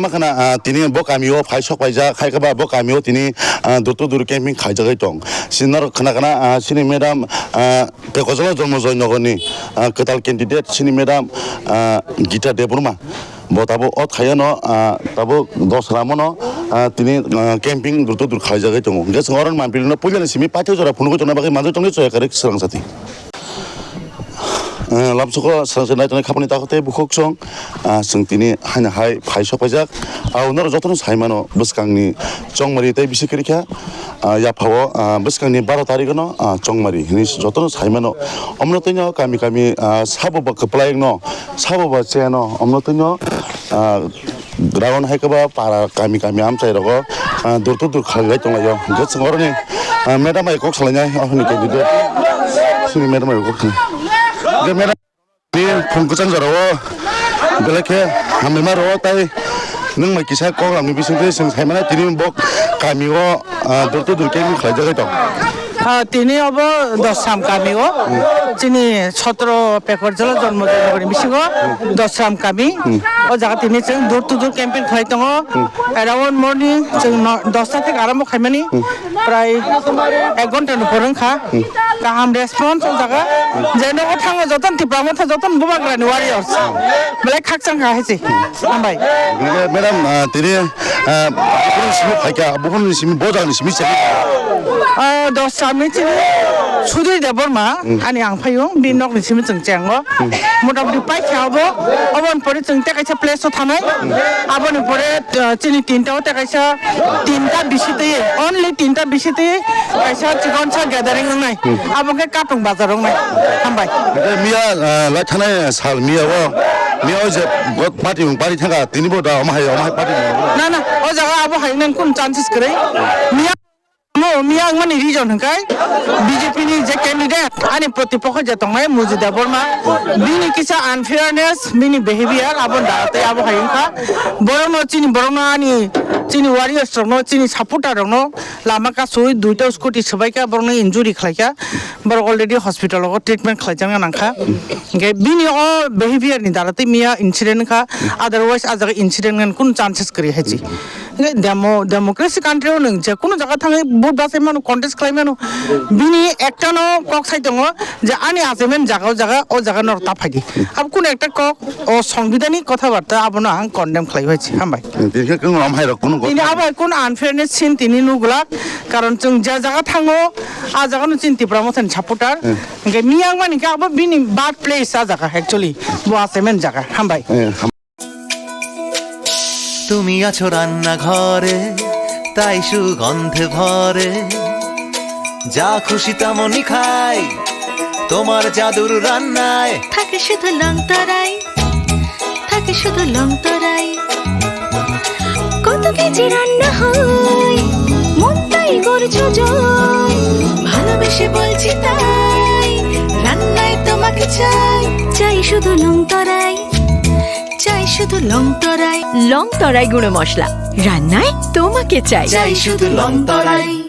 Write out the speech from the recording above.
Makana tini bo kamio phai sok paija khai ka ba bo kamio tini dutu dur camping khai jagai tong sinar khana kana sini madam pe kozala jormo join nogoni ketal candidate sini madam Gita Deburma bo tabo ot khaya no tabo dos ramono tini camping dutu dur khai jagai tong ge songoran manpil no pujan simi patio jora phunu ko jona bagi manjo tongni choya kare sarang sati lamsuko sanjana tani khapani takote bukhok song sungtini haina hai phaisok pajak nor jotono saimano buskangni chongmari tai bisikri kha ya phawo buskangni 12 tarik no chongmari ni jotono saimano omnotino kami kami sabo ba kplai no sabo ba cheno omnotino ground haikaba para kami kami amchai rogo durtu dur khalai tongayo getsngorni madam ai kok salanya ahni candidate sini madam ai kok Gemera ni pungkusan jarawo belake hamilma ro tai nang mai kisa ko lam ni bising sing saimana tini bok kamigo durtu durke ni khlaja to তিনি of দশরাম কামিও তিনি 17 পেকর জল জন্ম জন্ম মিশিগো দশরাম কামি ও জায়গা তিনি দূর two দূর ক্যাম্পেইন খাই দङ অ্যারাউন্ড মর্নিং 10টা থেকে আরম্ভ খাইমানি প্রায় 1 ঘন্টার পরংখা গাহাম রেসপন্স ও জায়গা যেন থাঙ্গো যতন টিপ্রামো থা যতন বুবাগ্রানি ওয়ারিয়র্স বলে খাকচাং খাইছে আমবাই ম্যাডাম তিনি বুকুন সিমি খাইকা বুকুন সিমি বজাংনি সিমি চাই দশরামনি তিনি সুদুই দেবরমা আনি আং ফাইও বি নকনি সিমি जों চ্যাংগো মোটামুটি পাইখাবো অবন পরে जों তেকাইছা প্লেসও থানাই আবন পরে চিনি তিনটাও তেকাইছা তিনটা বিশিতে অনলি তিনটা বিশিতে কাইছা চিকনসা গ্যাদারিং নাই আবকে কাটং বাজারং নাই হামবাই মিয়া লাই থানাই সাল মিয়াও মিয়াও যে গত পার্টি থাকা তিনি বড় আমাহাই পার্টি না না ও জায়গা আবো হাইনান কোন চান্সেস করে মিয়া মিয়া মানে রিজন হকাই বিজেপি ni যে ক্যান্ডিডেট আনি প্রতিপক্ষ যে তংনাই মুজিদা বর্মা বিনি কিসা আনফেয়ারনেস বিনি বিহেভিয়ার আবন দাতে আবো হাইনকা বরং চিনি বরং আনি চিনি ওয়ারিয়ার্স রং চিনি সাপোর্টার রং লামা কা সুই দুইটা স্কুটি সবাইকা বরং ইনজুরি খাইকা বর অলরেডি হসপিটাল ও ট্রিটমেন্ট খাইজাং নাংখা গে বিনি ও বিহেভিয়ার নি দাতে মিয়া ইনসিডেন্ট খা আদারওয়াইজ আজাga ইনসিডেন্ট কোন চান্সেস করি হাইছি ডেমোক্রেসি কান্ট্রিও নং যে কোনো জায়গা থাঙে ভোট বাসে মানু কন্টেস্ট খাইমানো বিনি একটানো কক সাই দङ যে আনি আজেমেন জায়গা ও জায়গা নর তাফাগি আব কোন একটা কক ও সাংবিধানিক কথাবার্তা আবনো আং কন্ডেম খাই হইছি হামবাই তিনি কোন আমহাই কোন তিনি আবাই কোন আনফেয়ারনেস সিন তিনি নুগলাক কারণ जों যে জায়গা থাঙো আ জায়গা নু চিন্তি প্রমোশন সাপোর্টার গে মিয়াং মানি কা আব বিনি বাদ প্লেস আ জায়গা অ্যাকচুয়ালি বো আজেমেন জায়গা হামবাই তুমি আছো রান্না ঘরে তাই সুগন্ধে ভরে যা খুশি তেমনই খাই তোমার জাদুর রান্নায় থাকে শুধু লং তরাই থাকে শুধু লং তরাই কত কেজি রান্না হয় মন তাই করছো জয় ভালোবেসে বলছি তাই রান্নায় তোমাকে চাই চাই শুধু লং তরাই চাই শুধু লং তরাই গুঁড়ো মশলা রান্নায় তোমাকে চাই চাই শুধু লং তরাই।